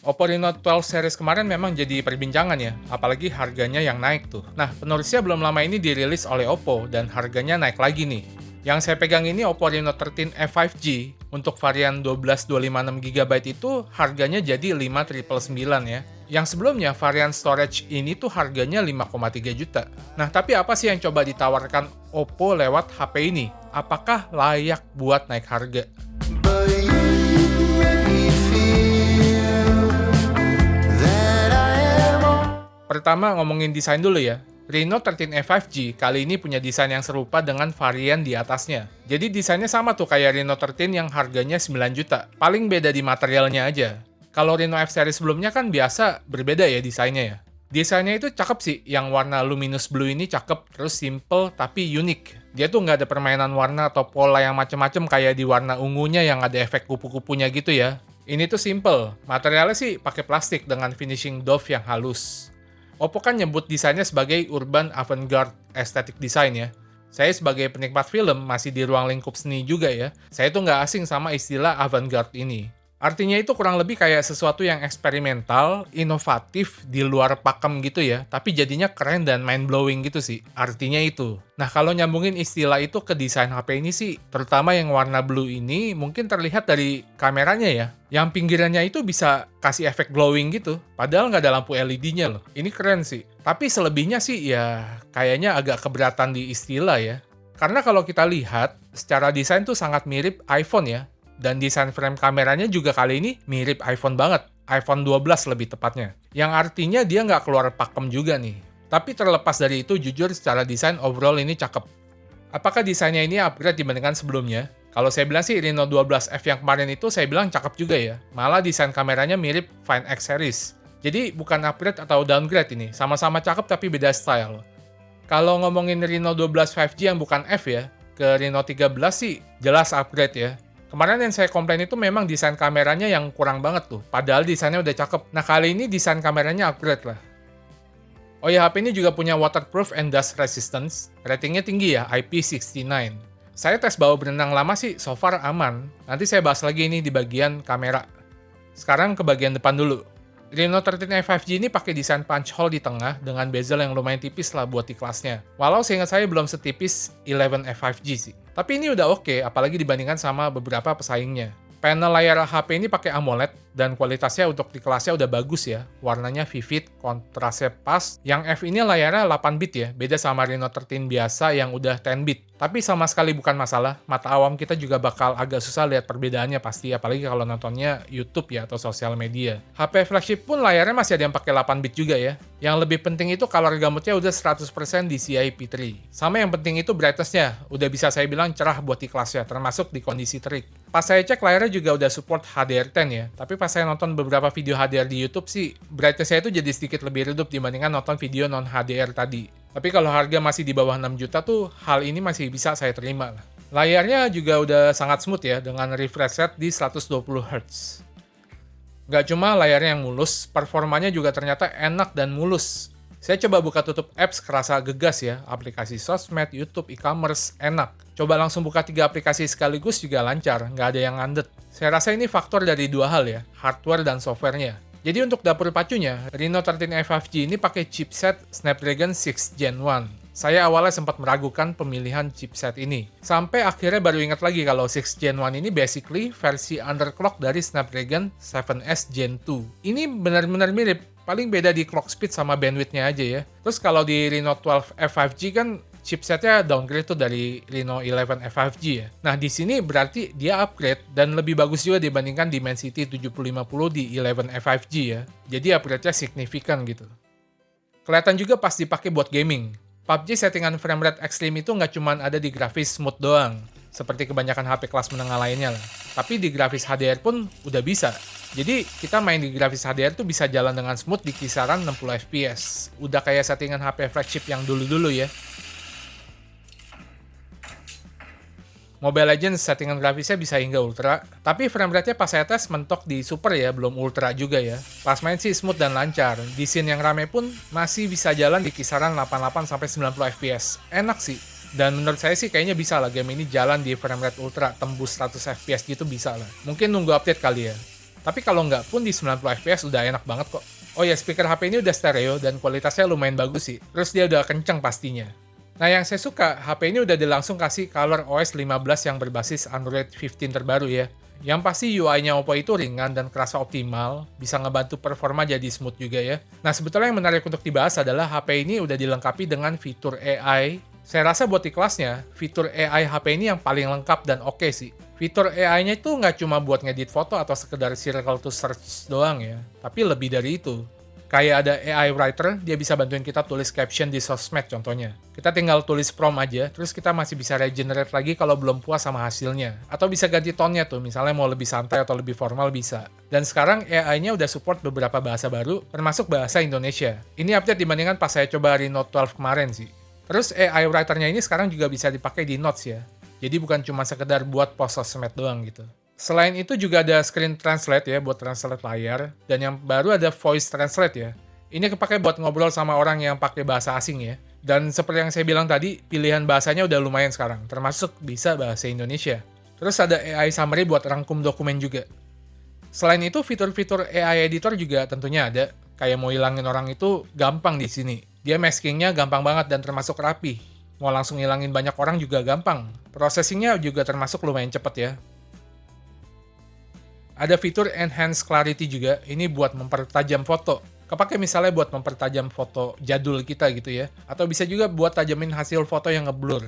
Oppo Reno 12 series kemarin memang jadi perbincangan ya, apalagi harganya yang naik tuh. Nah, penerusnya belum lama ini dirilis oleh Oppo dan harganya naik lagi nih. Yang saya pegang ini Oppo Reno 13 F5G, untuk varian 12 256 GB itu harganya jadi 5.999 ya. Yang sebelumnya varian storage ini tuh harganya 5,3 juta. Nah, tapi apa sih yang coba ditawarkan Oppo lewat HP ini? Apakah layak buat naik harga? Pertama ngomongin desain dulu ya. Reno 13 A5G kali ini punya desain yang serupa dengan varian di atasnya. Jadi desainnya sama tuh kayak Reno 13 yang harganya 9 juta. Paling beda di materialnya aja. Kalau Reno F series sebelumnya kan biasa berbeda ya desainnya ya. Desainnya itu cakep sih, yang warna luminous blue ini cakep, terus simple tapi unik. Dia tuh nggak ada permainan warna atau pola yang macem-macem kayak di warna ungunya yang ada efek kupu-kupunya gitu ya. Ini tuh simple, materialnya sih pakai plastik dengan finishing doff yang halus. Oppo kan nyebut desainnya sebagai urban avant-garde aesthetic design ya. Saya sebagai penikmat film masih di ruang lingkup seni juga ya. Saya tuh nggak asing sama istilah avant-garde ini. Artinya itu kurang lebih kayak sesuatu yang eksperimental, inovatif, di luar pakem gitu ya, tapi jadinya keren dan mind-blowing gitu sih, artinya itu. Nah, kalau nyambungin istilah itu ke desain HP ini sih, terutama yang warna blue ini, mungkin terlihat dari kameranya ya, yang pinggirannya itu bisa kasih efek glowing gitu, padahal nggak ada lampu LED-nya loh. Ini keren sih. Tapi selebihnya sih ya, kayaknya agak keberatan di istilah ya. Karena kalau kita lihat, secara desain tuh sangat mirip iPhone ya. Dan desain frame kameranya juga kali ini mirip iPhone banget. iPhone 12 lebih tepatnya. Yang artinya dia nggak keluar pakem juga nih. Tapi terlepas dari itu, jujur secara desain overall ini cakep. Apakah desainnya ini upgrade dibandingkan sebelumnya? Kalau saya bilang sih Reno 12F yang kemarin itu saya bilang cakep juga ya. Malah desain kameranya mirip Find X series. Jadi bukan upgrade atau downgrade ini. Sama-sama cakep tapi beda style. Kalau ngomongin Reno 12 5G yang bukan F ya, ke Reno 13 sih jelas upgrade ya. Kemarin yang saya komplain itu memang desain kameranya yang kurang banget tuh, padahal desainnya udah cakep. Nah, kali ini desain kameranya upgrade lah. Oh ya, HP ini juga punya waterproof and dust resistance, ratingnya tinggi ya, IP69. Saya tes bawa berenang lama sih, so far aman. Nanti saya bahas lagi ini di bagian kamera. Sekarang ke bagian depan dulu. Reno 13 A5G ini pakai desain punch hole di tengah dengan bezel yang lumayan tipis lah buat di kelasnya. Walau seingat saya belum setipis 11 A5G sih. Tapi ini udah oke, apalagi dibandingkan sama beberapa pesaingnya. Panel layar HP ini pakai AMOLED dan kualitasnya untuk di kelasnya udah bagus ya. Warnanya vivid, kontrasnya pas. Yang F ini layarnya 8 bit ya, beda sama Reno 13 biasa yang udah 10 bit. Tapi sama sekali bukan masalah, mata awam kita juga bakal agak susah lihat perbedaannya pasti, apalagi kalau nontonnya YouTube ya atau sosial media. HP flagship pun layarnya masih ada yang pakai 8 bit juga ya. Yang lebih penting itu color gamutnya udah 100% DCI P3. Sama yang penting itu brightness-nya, udah bisa saya bilang cerah buat di kelasnya, termasuk di kondisi terik. Pas saya cek layarnya juga udah support HDR10 ya, tapi pas saya nonton beberapa video HDR di YouTube sih, brightness-nya itu jadi sedikit lebih redup dibandingkan nonton video non HDR tadi. Tapi kalau harga masih di bawah 6 juta tuh, hal ini masih bisa saya terima lah. Layarnya juga udah sangat smooth ya, dengan refresh rate di 120Hz. Gak cuma layarnya yang mulus, performanya juga ternyata enak dan mulus. Saya coba buka tutup apps kerasa gegas ya, aplikasi sosmed, YouTube, e-commerce, enak. Coba langsung buka 3 aplikasi sekaligus juga lancar, nggak ada yang ngandet. Saya rasa ini faktor dari 2 hal ya, hardware dan softwarenya. Jadi untuk dapur pacunya, Reno 13 A5G ini pakai chipset Snapdragon 6 Gen 1. Saya awalnya sempat meragukan pemilihan chipset ini. Sampai akhirnya baru ingat lagi kalau 6 Gen 1 ini basically versi underclock dari Snapdragon 7S Gen 2. Ini benar-benar mirip, paling beda di clock speed sama bandwidth-nya aja ya. Terus kalau di Reno 12 A5G kan chipsetnya downgrade tuh dari Reno 11 A5G ya. Nah, di sini berarti dia upgrade dan lebih bagus juga dibandingkan Dimensity 7050 di 11 A5G ya. Jadi upgrade-nya signifikan gitu. Kelihatan juga pas dipakai buat gaming. PUBG settingan frame rate extreme itu nggak cuma ada di grafis smooth doang, seperti kebanyakan HP kelas menengah lainnya lah. Tapi di grafis HDR pun udah bisa. Jadi kita main di grafis HDR tuh bisa jalan dengan smooth di kisaran 60 fps. Udah kayak settingan HP flagship yang dulu-dulu ya. Mobile Legends settingan grafisnya bisa hingga ultra, tapi frame rate-nya pas saya tes mentok di super ya, belum ultra juga ya. Pas main sih smooth dan lancar, di scene yang rame pun masih bisa jalan di kisaran 88-90 fps. Enak sih, dan menurut saya sih kayaknya bisa lah game ini jalan di frame rate ultra, tembus 100 fps gitu bisa lah. Mungkin nunggu update kali ya. Tapi kalau nggak pun di 90 fps udah enak banget kok. Oh ya, speaker HP ini udah stereo dan kualitasnya lumayan bagus sih. Terus dia udah kenceng pastinya. Nah, yang saya suka, HP ini udah langsung kasih ColorOS 15 yang berbasis Android 15 terbaru ya. Yang pasti UI-nya Oppo itu ringan dan kerasa optimal, bisa ngebantu performa jadi smooth juga ya. Nah, sebetulnya yang menarik untuk dibahas adalah HP ini udah dilengkapi dengan fitur AI. Saya rasa buat di kelasnya, fitur AI HP ini yang paling lengkap dan oke sih. Fitur AI-nya itu nggak cuma buat ngedit foto atau sekedar circle to search doang ya, tapi lebih dari itu. Kayak ada AI writer, dia bisa bantuin kita tulis caption di sosmed contohnya. Kita tinggal tulis prompt aja, terus kita masih bisa regenerate lagi kalau belum puas sama hasilnya. Atau bisa ganti tone-nya tuh, misalnya mau lebih santai atau lebih formal bisa. Dan sekarang AI-nya udah support beberapa bahasa baru, termasuk bahasa Indonesia. Ini update dibandingkan pas saya coba Reno 12 kemarin sih. Terus AI writer-nya ini sekarang juga bisa dipakai di Notes ya. Jadi bukan cuma sekedar buat post sosmed doang gitu. Selain itu juga ada screen translate ya buat translate layar, dan yang baru ada voice translate ya. Ini kepake buat ngobrol sama orang yang pakai bahasa asing ya. Dan seperti yang saya bilang tadi, pilihan bahasanya udah lumayan sekarang, termasuk bisa bahasa Indonesia. Terus ada AI summary buat rangkum dokumen juga. Selain itu, fitur-fitur AI editor juga tentunya ada. Kayak mau hilangin orang itu gampang di sini. Dia maskingnya gampang banget dan termasuk rapi. Mau langsung hilangin banyak orang juga gampang. Processingnya juga termasuk lumayan cepet ya. Ada fitur Enhance Clarity juga, ini buat mempertajam foto. Kepake misalnya buat mempertajam foto jadul kita gitu ya. Atau bisa juga buat tajamin hasil foto yang ngeblur.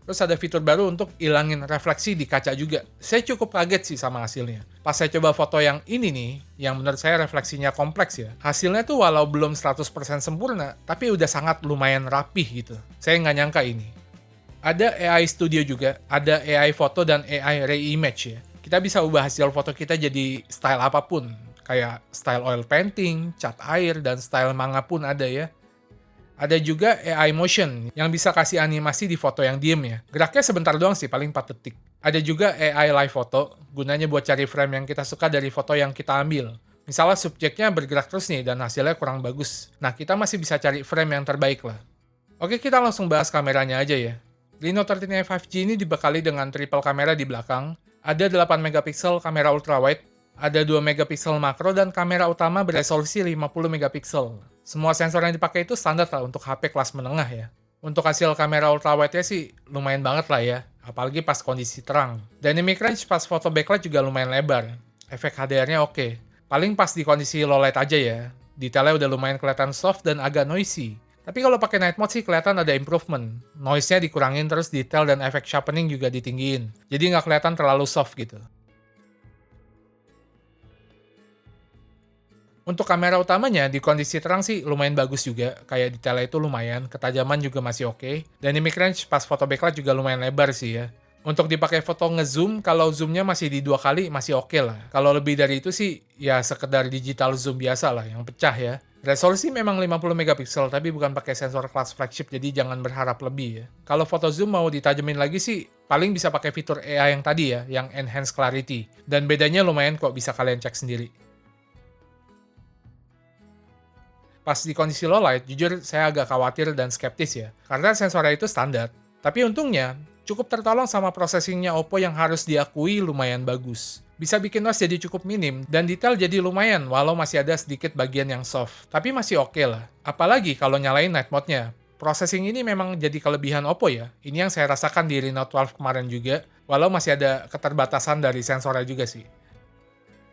Terus ada fitur baru untuk ilangin refleksi di kaca juga. Saya cukup kaget sih sama hasilnya. Pas saya coba foto yang ini nih, yang menurut saya refleksinya kompleks ya. Hasilnya tuh walau belum 100% sempurna, tapi udah sangat lumayan rapih gitu. Saya nggak nyangka ini. Ada AI Studio juga, ada AI Foto dan AI Reimage ya. Kita bisa ubah hasil foto kita jadi style apapun. Kayak style oil painting, cat air, dan style manga pun ada ya. Ada juga AI Motion yang bisa kasih animasi di foto yang diem ya. Geraknya sebentar doang sih, paling 4 detik. Ada juga AI Live Photo, gunanya buat cari frame yang kita suka dari foto yang kita ambil. Misalnya subjeknya bergerak terus nih dan hasilnya kurang bagus. Nah, kita masih bisa cari frame yang terbaik lah. Oke, kita langsung bahas kameranya aja ya. Reno 13A 5G ini dibekali dengan triple kamera di belakang. Ada 8 megapiksel kamera ultrawide, ada 2 megapiksel makro, dan kamera utama beresolusi 50 megapiksel. Semua sensor yang dipakai itu standar lah untuk HP kelas menengah ya. Untuk hasil kamera ultrawide-nya sih lumayan banget lah ya, apalagi pas kondisi terang. Dynamic range pas foto backlight juga lumayan lebar. Efek HDR-nya oke. Paling pas di kondisi low light aja ya. Detailnya udah lumayan kelihatan soft dan agak noisy. Tapi kalau pakai night mode sih kelihatan ada improvement. Noise-nya dikurangin, terus detail dan efek sharpening juga ditinggiin. Jadi nggak kelihatan terlalu soft gitu. Untuk kamera utamanya, di kondisi terang sih lumayan bagus juga. Kayak detailnya itu lumayan, ketajaman juga masih oke. Dynamic range pas foto backlight juga lumayan lebar sih ya. Untuk dipakai foto nge-zoom, kalau zoomnya masih di 2 kali, masih oke lah. Kalau lebih dari itu sih, ya sekedar digital zoom biasa lah, yang pecah ya. Resolusi memang 50 megapiksel, tapi bukan pakai sensor kelas flagship, jadi jangan berharap lebih ya. Kalau foto zoom mau ditajemin lagi sih, paling bisa pakai fitur AI yang tadi ya, yang Enhance Clarity. Dan bedanya lumayan kok, bisa kalian cek sendiri. Pas di kondisi low light, jujur saya agak khawatir dan skeptis ya, karena sensornya itu standar. Tapi untungnya, cukup tertolong sama processingnya Oppo yang harus diakui lumayan bagus. Bisa bikin noise jadi cukup minim, dan detail jadi lumayan walau masih ada sedikit bagian yang soft. Tapi masih oke lah. Apalagi kalau nyalain night mode-nya. Processing ini memang jadi kelebihan Oppo ya. Ini yang saya rasakan di Reno 12 kemarin juga, walau masih ada keterbatasan dari sensornya juga sih.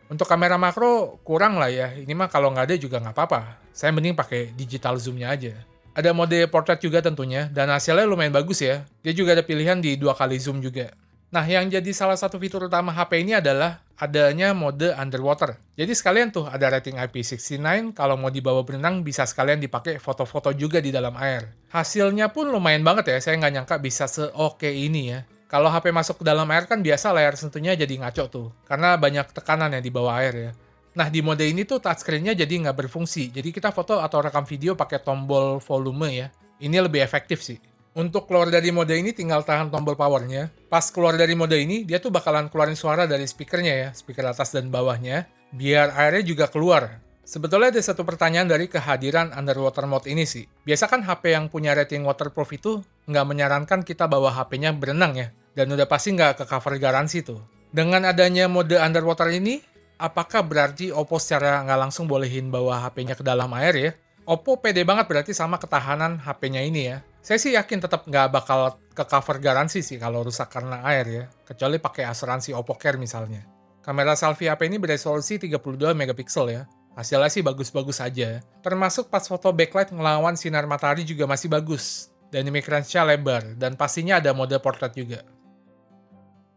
Untuk kamera makro, kurang lah ya. Ini mah kalau nggak ada juga nggak apa-apa. Saya mending pakai digital zoom-nya aja. Ada mode portrait juga tentunya, dan hasilnya lumayan bagus ya. Dia juga ada pilihan di 2 kali zoom juga. Nah, yang jadi salah satu fitur utama HP ini adalah adanya mode underwater. Jadi sekalian tuh ada rating IP69, kalau mau dibawa berenang bisa sekalian dipakai foto-foto juga di dalam air. Hasilnya pun lumayan banget ya, saya nggak nyangka bisa se-oke ini ya. Kalau HP masuk ke dalam air kan biasa layar sentuhnya jadi ngaco tuh, karena banyak tekanan yang di bawah air ya. Nah, di mode ini tuh touchscreen-nya jadi nggak berfungsi, jadi kita foto atau rekam video pakai tombol volume ya. Ini lebih efektif sih. Untuk keluar dari mode ini tinggal tahan tombol powernya. Pas keluar dari mode ini, dia tuh bakalan keluarin suara dari speakernya ya, speaker atas dan bawahnya, biar airnya juga keluar. Sebetulnya ada satu pertanyaan dari kehadiran underwater mode ini sih. Biasa kan HP yang punya rating waterproof itu nggak menyarankan kita bawa HP-nya berenang ya, dan udah pasti nggak ke cover garansi tuh. Dengan adanya mode underwater ini, apakah berarti Oppo secara nggak langsung bolehin bawa HP-nya ke dalam air ya? Oppo pede banget berarti sama ketahanan HP-nya ini ya. Saya sih yakin tetap nggak bakal ke cover garansi sih kalau rusak karena air ya, kecuali pakai asuransi Oppo Care misalnya. Kamera selfie HP ini beresolusi 32 megapiksel ya. Hasilnya sih bagus-bagus aja. Termasuk pas foto backlight ngelawan sinar matahari juga masih bagus. Dynamic range-nya lebar, dan pastinya ada mode portrait juga.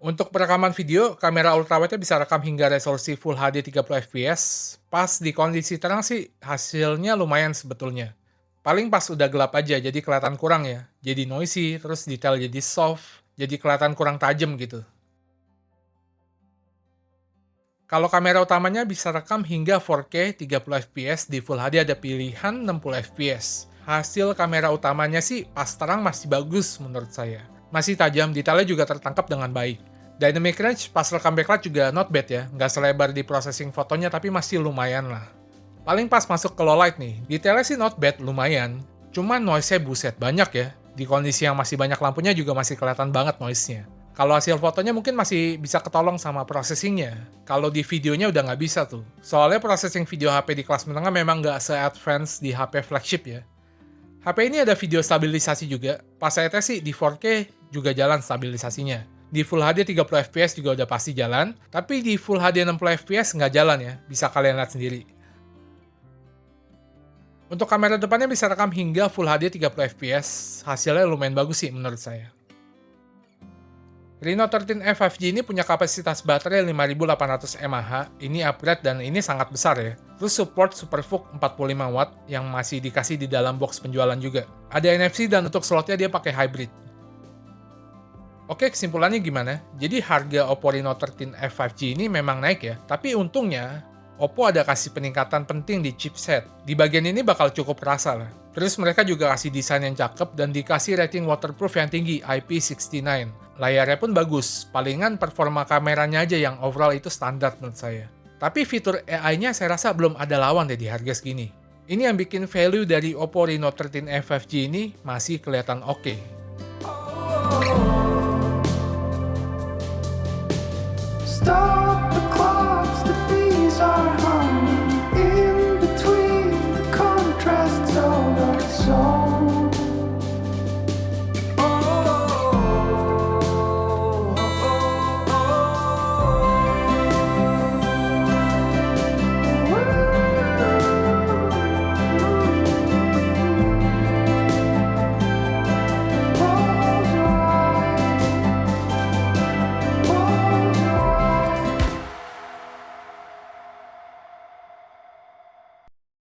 Untuk perekaman video, kamera ultrawide bisa rekam hingga resolusi Full HD 30 fps. Pas di kondisi terang sih, hasilnya lumayan sebetulnya. Paling pas udah gelap aja, jadi kelihatan kurang ya. Jadi noisy, terus detail jadi soft, jadi kelihatan kurang tajam gitu. Kalau kamera utamanya bisa rekam hingga 4K 30 fps, di Full HD ada pilihan 60 fps. Hasil kamera utamanya sih pas terang masih bagus menurut saya. Masih tajam, detailnya juga tertangkap dengan baik. Dynamic range pas rekam backlight juga not bad ya, nggak selebar di processing fotonya tapi masih lumayan lah. Paling pas masuk ke low light nih, detailnya sih not bad, lumayan. Cuman noise-nya buset banyak ya, di kondisi yang masih banyak lampunya juga masih kelihatan banget noise-nya. Kalau hasil fotonya mungkin masih bisa ketolong sama processing-nya. Kalau di videonya udah nggak bisa tuh. Soalnya processing video HP di kelas menengah memang nggak se-advance di HP flagship ya. HP ini ada video stabilisasi juga, pas saya tes sih di 4K juga jalan stabilisasinya. Di Full HD 30 fps juga udah pasti jalan, tapi di Full HD 60 fps nggak jalan ya, bisa kalian lihat sendiri. Untuk kamera depannya bisa rekam hingga Full HD 30 fps, hasilnya lumayan bagus sih menurut saya. Reno 13e 5G ini punya kapasitas baterai 5800 mAh, ini upgrade dan ini sangat besar ya. Terus support SuperVOOC 45 watt yang masih dikasih di dalam box penjualan juga. Ada NFC dan untuk slotnya dia pakai hybrid. Oke, kesimpulannya gimana? Jadi harga Oppo Reno 13e 5G ini memang naik ya, tapi untungnya Oppo ada kasih peningkatan penting di chipset. Di bagian ini bakal cukup terasa lah. Terus mereka juga kasih desain yang cakep dan dikasih rating waterproof yang tinggi, IP69. Layarnya pun bagus, palingan performa kameranya aja yang overall itu standar menurut saya. Tapi fitur AI-nya saya rasa belum ada lawan deh di harga segini. Ini yang bikin value dari Oppo Reno 13e 5G ini masih kelihatan oke.